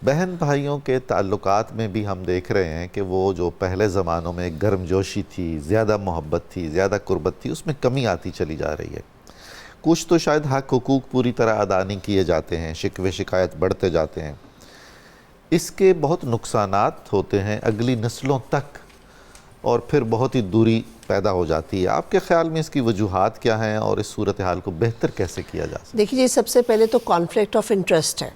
بہن بھائیوں کے تعلقات میں بھی ہم دیکھ رہے ہیں کہ وہ جو پہلے زمانوں میں گرم جوشی تھی، زیادہ محبت تھی، زیادہ قربت تھی، اس میں کمی آتی چلی جا رہی ہے۔ کچھ تو شاید حق حقوق پوری طرح ادا نہیں کیے جاتے ہیں، شکوے شکایت بڑھتے جاتے ہیں۔ اس کے بہت نقصانات ہوتے ہیں اگلی نسلوں تک، اور پھر بہت ہی دوری پیدا ہو جاتی ہے۔ آپ کے خیال میں اس کی وجوہات کیا ہیں اور اس صورتحال کو بہتر کیسے کیا جا سکتا ہے؟ دیکھیے سب سے پہلے تو کانفلکٹ آف انٹرسٹ ہے،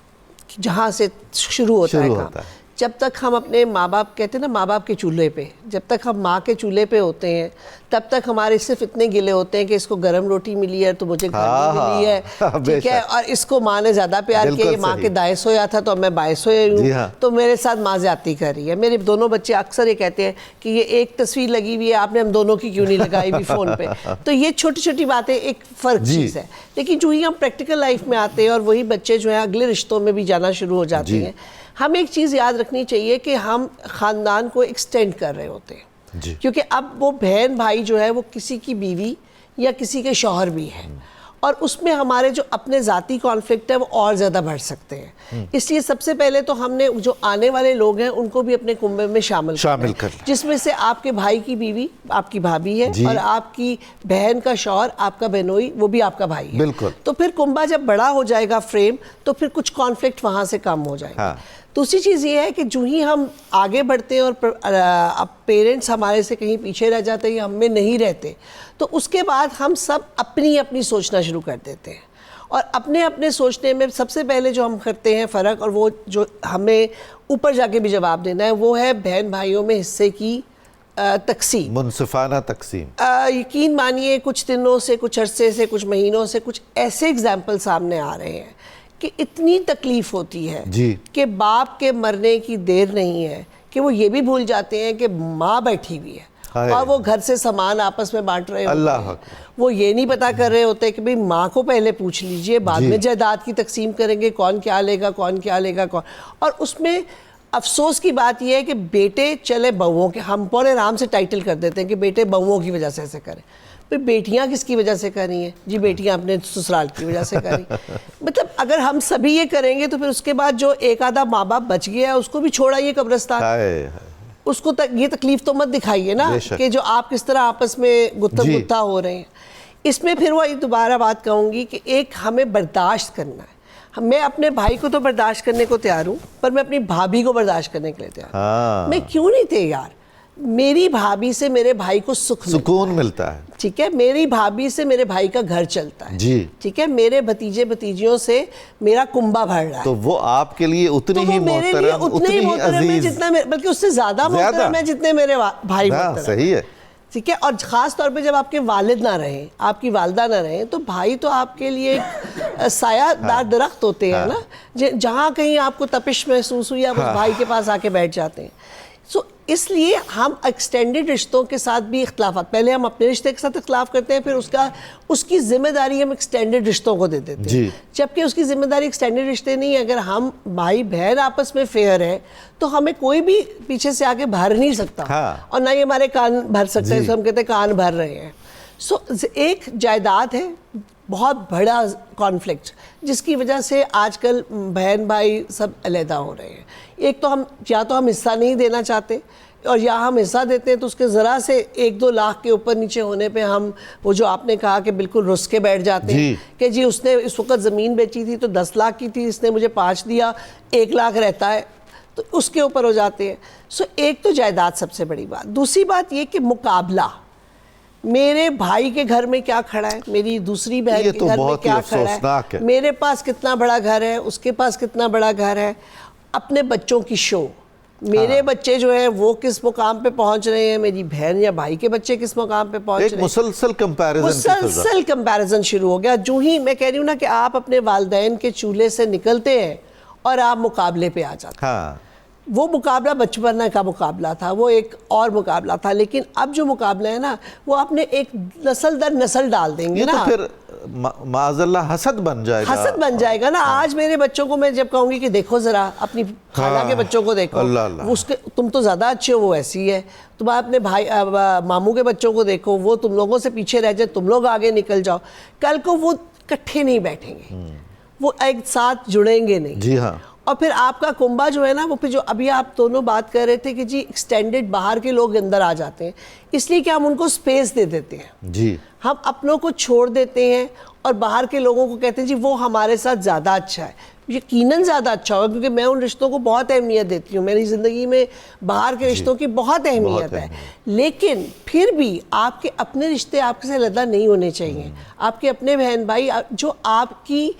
جہاں سے شروع ہوتا ہے کام۔ جب تک ہم اپنے ماں باپ، کہتے ہیں نا ماں باپ کے چولہے پہ، جب تک ہم ماں کے چولہے پہ ہوتے ہیں تب تک ہمارے صرف اتنے گلے ہوتے ہیں کہ اس کو گرم روٹی ملی ہے تو مجھے گھر میں ملی ہے، ٹھیک ہے، اور اس کو ماں نے زیادہ پیار کیا، یہ ماں کے دائیں سویا تھا تو میں بائیں سویا ہوں، تو میرے ساتھ ماں زیادتی کر رہی ہے۔ میرے دونوں بچے اکثر یہ کہتے ہیں کہ یہ ایک تصویر لگی ہوئی ہے، آپ نے ہم دونوں کی کیوں نہیں لگائی ہوئی فون پہ؟ تو یہ چھوٹی چھوٹی باتیں ایک فرق چیز ہے، لیکن جو ہی ہم پریکٹیکل لائف میں آتے ہیں اور وہی بچے جو ہیں اگلے رشتوں میں بھی جانا شروع ہو جاتے ہیں، ہم ایک چیز یاد رکھنی چاہیے کہ ہم خاندان کو ایکسٹینڈ کر رہے ہوتے ہیں، کیونکہ اب وہ بہن بھائی جو ہے وہ کسی کی بیوی یا کسی کے شوہر بھی ہے، اور اس میں ہمارے جو اپنے ذاتی کانفلکٹ ہے وہ اور زیادہ بڑھ سکتے ہیں۔ اس لیے سب سے پہلے تو ہم نے جو آنے والے لوگ ہیں ان کو بھی اپنے کنبے میں شامل کر، جس میں سے آپ کے بھائی کی بیوی آپ کی بھابھی ہے، اور آپ کی بہن کا شوہر آپ کا بہنوئی وہ بھی آپ کا بھائی ہے۔ تو پھر کنبا جب بڑا ہو جائے گا فریم، تو پھر کچھ کانفلکٹ وہاں سے کم ہو جائے گا۔ دوسری چیز یہ ہے کہ جو ہی ہم آگے بڑھتے ہیں اور پیرنٹس ہمارے سے کہیں پیچھے رہ جاتے ہیں یا ہم میں نہیں رہتے، تو اس کے بعد ہم سب اپنی اپنی سوچنا شروع کر دیتے ہیں، اور اپنے اپنے سوچنے میں سب سے پہلے جو ہم کرتے ہیں فرق، اور وہ جو ہمیں اوپر جا کے بھی جواب دینا ہے، وہ ہے بہن بھائیوں میں حصے کی تقسیم، منصفانہ تقسیم۔ یقین مانیے کچھ دنوں سے، کچھ عرصے سے، کچھ مہینوں سے کچھ ایسے اگزامپل سامنے آ رہے ہیں کہ اتنی تکلیف ہوتی ہے کہ باپ کے مرنے کی دیر نہیں ہے کہ وہ یہ بھی بھول جاتے ہیں کہ ماں بیٹھی ہوئی ہے اور وہ گھر سے سامان آپس میں بانٹ رہے ہوتے ہیں۔ وہ یہ نہیں پتا کر رہے ہوتے کہ بھئی ماں کو پہلے پوچھ لیجئے، بعد میں جائیداد کی تقسیم کریں گے، کون کیا لے گا، کون کیا لے گا، کون۔ اور اس میں افسوس کی بات یہ ہے کہ بیٹے چلے بہوؤں کے، ہم بڑے آرام سے ٹائٹل کر دیتے ہیں کہ بیٹے بہوؤں کی وجہ سے ایسے کریں۔ بیٹیاں کس کی وجہ سے کر رہی ہیں؟ جی بیٹیاں اپنے سسرال کی وجہ سے کر رہی ہیں۔ مطلب اگر ہم سبھی یہ کریں گے تو پھر اس کے بعد جو ایک آدھا ماں باپ بچ گیا ہے اس کو بھی چھوڑائیے قبرستان، اس کو یہ تکلیف تو مت دکھائیے نا کہ جو آپ کس طرح آپس میں گتھم گتھا ہو رہے ہیں۔ اس میں پھر وہ دوبارہ بات کہوں گی کہ ایک ہمیں برداشت کرنا ہے۔ میں اپنے بھائی کو تو برداشت کرنے کو تیار ہوں، پر میں اپنی بھابھی کو برداشت کرنے کے لیے تیار ہوں۔ میں کیوں نہیں تیار؟ میری بھابھی سے میرے بھائی کو سکون ملتا ہے، ٹھیک ہے، میری بھابھی سے میرے بھائی کا گھر چلتا ہے، ٹھیک ہے، میرے بھتیجے بھتیجیوں سے میرا کنبا بھر رہا ہے، تو وہ آپ کے لیے اتنی ہی محترم، اتنی ہی عزیز، بلکہ اس سے زیادہ محترم ہے جتنے میرے بھائی محترم۔ صحیح ہے، ٹھیک ہے۔ اور خاص طور پہ جب آپ کے والد نہ رہیں، آپ کی والدہ نہ رہیں، تو بھائی تو آپ کے لیے ایک سایہ دار درخت ہوتے ہیں نا، جہاں کہیں آپ کو تپش محسوس ہوئی آپ اس بھائی کے پاس آ کے بیٹھ جاتے ہیں۔ اس لیے ہم ایکسٹینڈڈ رشتوں کے ساتھ بھی اختلافات، پہلے ہم اپنے رشتے کے ساتھ اختلاف کرتے ہیں، پھر اس کی ذمہ داری ہم ایکسٹینڈڈ رشتوں کو دے دیتے ہیں، جبکہ اس کی ذمہ داری ایکسٹینڈڈ رشتے نہیں ہے۔ اگر ہم بھائی بہن آپس میں فیئر ہے تو ہمیں کوئی بھی پیچھے سے آگے بھر نہیں سکتا، اور نہ ہی ہمارے کان بھر سکتے ہیں، ہم کہتے ہیں کان بھر رہے ہیں۔ ایک جائیداد ہے، بہت بڑا کانفلکٹ، جس کی وجہ سے آج کل بہن بھائی سب علیحدہ ہو رہے ہیں۔ ایک تو ہم یا تو ہم حصہ نہیں دینا چاہتے، اور یا ہم حصہ دیتے ہیں تو اس کے ذرا سے 1-2 لاکھ کے اوپر نیچے ہونے پہ ہم وہ جو آپ نے کہا کہ بالکل رس کے بیٹھ جاتے ہیں کہ جی اس نے اس وقت زمین بیچی تھی تو 10 لاکھ کی تھی، اس نے مجھے 5 دیا، 1 لاکھ رہتا ہے، تو اس کے اوپر ہو جاتے ہیں۔ ایک تو جائیداد سب سے بڑی بات۔ دوسری بات یہ کہ مقابلہ، میرے بھائی کے گھر میں کیا کھڑا ہے، میری دوسری بہن کے گھر میں کیا کھڑا ہے، میرے پاس کتنا بڑا گھر ہے، اس کے پاس کتنا بڑا گھر ہے۔ اپنے بچوں کی شو، میرے بچے جو ہیں وہ کس مقام پہ پہنچ رہے ہیں، میری بہن یا بھائی کے بچے کس مقام پہ پہنچ رہے ہیں، مسلسل کمپیریزن شروع ہو گیا۔ جو ہی میں کہہ رہی ہوں نا کہ آپ اپنے والدین کے چولہے سے نکلتے ہیں اور آپ مقابلے پہ آ جاتے ہیں۔ وہ مقابلہ بچپن کا مقابلہ تھا، وہ ایک اور مقابلہ تھا، لیکن اب جو مقابلہ ہے نا وہ اپنے ایک نسل در نسل ڈال دیں گے نا، تو پھر معاذ اللہ حسد بن جائے گا نا۔ آج میرے بچوں کو میں جب کہوں گی کہ دیکھو ذرا اپنی خالہ کے بچوں کو دیکھو، تم تو زیادہ اچھے ہو، وہ ایسی ہے، تم اپنے بھائی ماموں کے بچوں کو دیکھو، وہ تم لوگوں سے پیچھے رہ جائے، تم لوگ آگے نکل جاؤ، کل کو وہ اکٹھے نہیں بیٹھیں گے، وہ ایک ساتھ جڑیں گے نہیں۔ اور پھر آپ کا کنبہ جو ہے نا وہ پھر جو ابھی آپ دونوں بات کر رہے تھے کہ جی ایکسٹینڈڈ باہر کے لوگ اندر آ جاتے ہیں، اس لیے کہ ہم ان کو سپیس دے دیتے ہیں، جی ہم اپنوں کو چھوڑ دیتے ہیں اور باہر کے لوگوں کو کہتے ہیں جی وہ ہمارے ساتھ زیادہ اچھا ہے. یقیناً زیادہ اچھا ہوگا، کیونکہ میں ان رشتوں کو بہت اہمیت دیتی ہوں، میری زندگی میں باہر کے رشتوں کی بہت اہمیت ہے، لیکن پھر بھی آپ کے اپنے رشتے آپ سے علیحدہ نہیں ہونے چاہیے. آپ کے اپنے بہن بھائی جو آپ کی،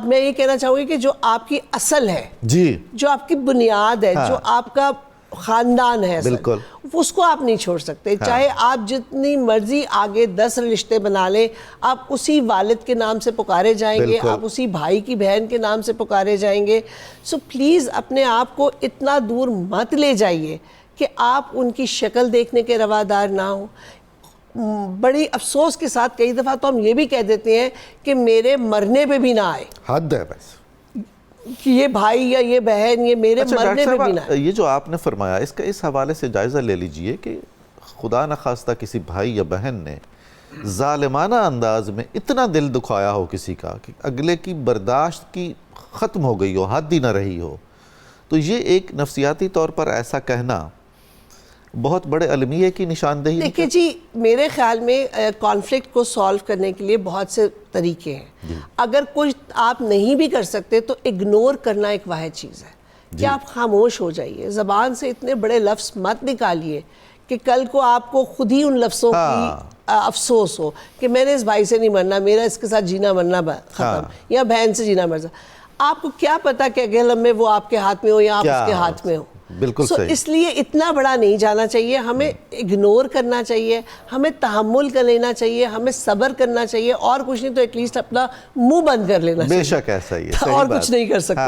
میں یہ کہنا چاہوں گی کہ جو آپ کی اصل ہے، جی جو آپ کی بنیاد ہے، جو آپ کا خاندان ہے، بالکل اس کو آپ نہیں چھوڑ سکتے. چاہے آپ جتنی مرضی آگے 10 رشتے بنا لیں، آپ اسی والد کے نام سے پکارے جائیں گے، آپ اسی بھائی کی بہن کے نام سے پکارے جائیں گے. سو پلیز اپنے آپ کو اتنا دور مت لے جائیے کہ آپ ان کی شکل دیکھنے کے روادار نہ ہوں. بڑی افسوس کے ساتھ کئی دفعہ تو ہم یہ بھی کہہ دیتے ہیں کہ میرے مرنے پہ بھی نہ آئے، حد ہے بس کہ یہ بھائی یا یہ بہن یہ میرے مرنے پہ بھی نہ آئے. یہ جو آپ نے فرمایا اس کا اس حوالے سے جائزہ لے لیجئے کہ خدا نخواستہ کسی بھائی یا بہن نے ظالمانہ انداز میں اتنا دل دکھایا ہو کسی کا کہ اگلے کی برداشت کی ختم ہو گئی ہو، حد ہی نہ رہی ہو، تو یہ ایک نفسیاتی طور پر ایسا کہنا بہت بڑے المیے کی نشاندہی. دیکھیں جی میرے خیال میں کانفلکٹ کو سالو کرنے کے لیے بہت سے طریقے ہیں. اگر کچھ آپ نہیں بھی کر سکتے تو اگنور کرنا ایک واحد چیز ہے کہ آپ خاموش ہو جائیے، زبان سے اتنے بڑے لفظ مت نکالیے کہ کل کو آپ کو خود ہی ان لفظوں کی افسوس ہو کہ میں نے اس بھائی سے نہیں مرنا، میرا اس کے ساتھ جینا مرنا ختم، یا بہن سے جینا مرنا. آپ کو کیا پتا کہ اگلے لمحے وہ آپ کے ہاتھ میں ہو یا آپ اس کے ہاتھ میں ہو. بالکل صحیح. اس لیے اتنا بڑا نہیں جانا چاہیے، ہمیں اگنور کرنا چاہیے، ہمیں تحمل کر لینا چاہیے، ہمیں صبر کرنا چاہیے، اور کچھ نہیں تو ایٹ لیسٹ اپنا منہ بند کر لینا چاہیے. بے شک ایسا ہی ہے، اور کچھ نہیں کر سکتے.